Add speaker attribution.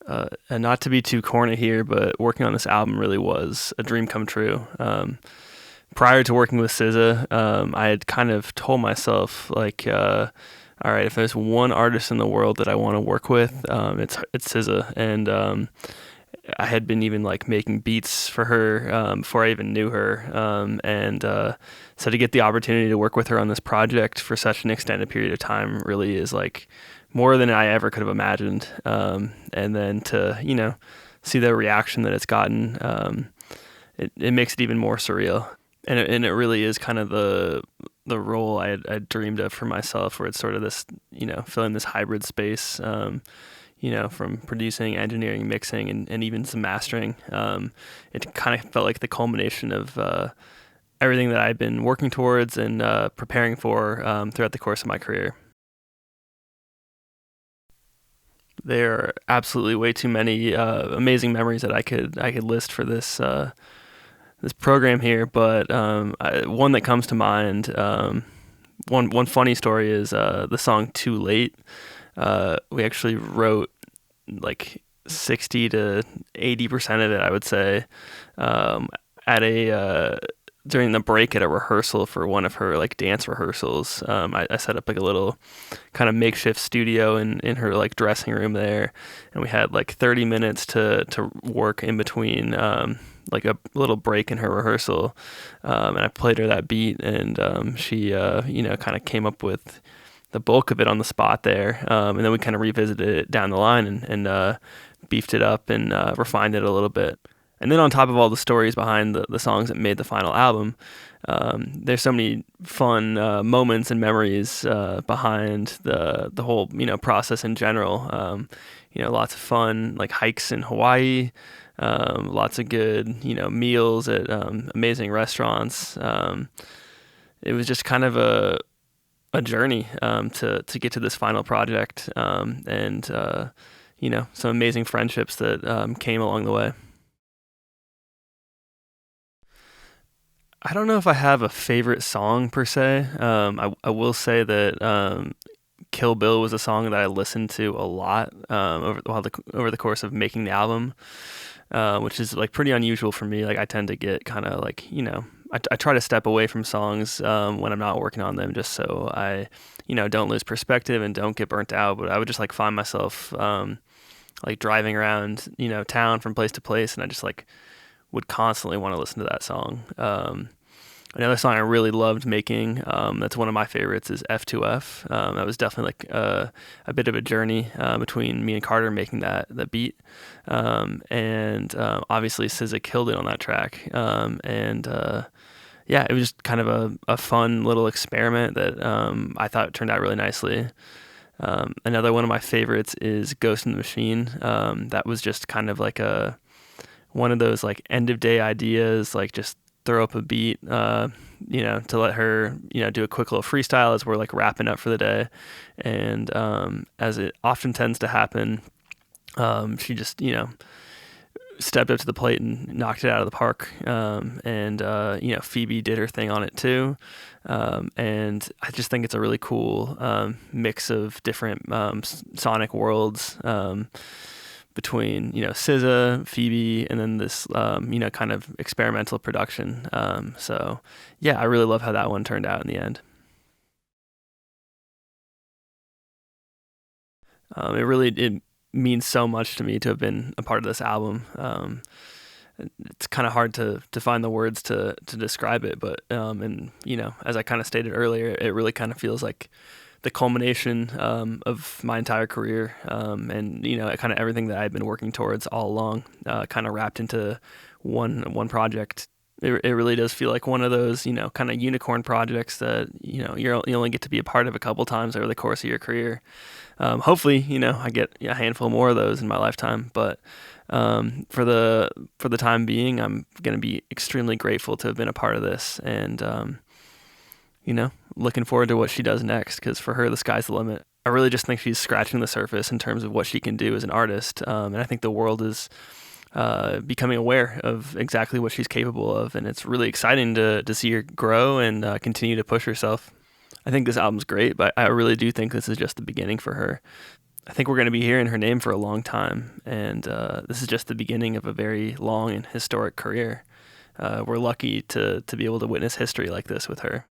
Speaker 1: And not to be too corny here, but working on this album really was a dream come true. Prior to working with SZA, I had kind of told myself like, all right, if there's one artist in the world that I want to work with, it's SZA, and I had been even like making beats for her before I even knew her, and so to get the opportunity to work with her on this project for such an extended period of time really is like more than I ever could have imagined. And then to see the reaction that it's gotten, it makes it even more surreal. And it really is kind of the role I dreamed of for myself, where it's sort of this filling this hybrid space. From producing, engineering, mixing, and even some mastering. It kind of felt like the culmination of everything that I've been working towards and preparing for throughout the course of my career. There are absolutely way too many amazing memories that I could list for this program here, but one that comes to mind. One funny story is the song "Too Late." We actually wrote like 60 to 80% of it, I would say, at a during the break at a rehearsal for one of her like dance rehearsals. I set up like a little kind of makeshift studio in her like dressing room there, and we had like 30 minutes to work in between. Like a little break in her rehearsal, and I played her that beat, and she kind of came up with the bulk of it on the spot there, and then we kind of revisited it down the line and beefed it up and refined it a little bit. And then on top of all the stories behind the songs that made the final album, there's so many fun moments and memories behind the whole process in general. Lots of fun like hikes in Hawaii, lots of good meals at amazing restaurants. It was just kind of a journey to get to this final project, and some amazing friendships that came along the way. I don't know if I have a favorite song per se. I will say that "Kill Bill" was a song that I listened to a lot over the course of making the album, which is like pretty unusual for me. Like I tend to get kind of like I try to step away from songs when I'm not working on them, just so I don't lose perspective and don't get burnt out. But I would just like find myself like driving around town from place to place, and I just like would constantly want to listen to that song. Another song I really loved making, that's one of my favorites, is F2F. That was definitely like a bit of a journey between me and Carter making that beat. And obviously SZA killed it on that track. Yeah, it was just kind of a fun little experiment that I thought turned out really nicely. Another one of my favorites is Ghost in the Machine. That was just kind of like one of those like end of day ideas, like just throw up a beat, to let her, do a quick little freestyle as we're like wrapping up for the day. And as it often tends to happen, she just, stepped up to the plate and knocked it out of the park. Phoebe did her thing on it too. And I just think it's a really cool mix of different sonic worlds. Between SZA, Phoebe, and then this kind of experimental production. So yeah, I really love how that one turned out in the end. It means so much to me to have been a part of this album. It's kind of hard to find the words to describe it, but as I kind of stated earlier, it really kind of feels like the culmination of my entire career, and kind of everything that I've been working towards all along, kind of wrapped into one project. It really does feel like one of those kind of unicorn projects that you only get to be a part of a couple times over the course of your career. Hopefully, I get a handful more of those in my lifetime, but for the time being, I'm going to be extremely grateful to have been a part of this, and looking forward to what she does next, because for her, the sky's the limit. I really just think she's scratching the surface in terms of what she can do as an artist, and I think the world is becoming aware of exactly what she's capable of, and it's really exciting to see her grow and continue to push herself. I think this album's great, but I really do think this is just the beginning for her. I think we're going to be hearing her name for a long time, and this is just the beginning of a very long and historic career. We're lucky to be able to witness history like this with her.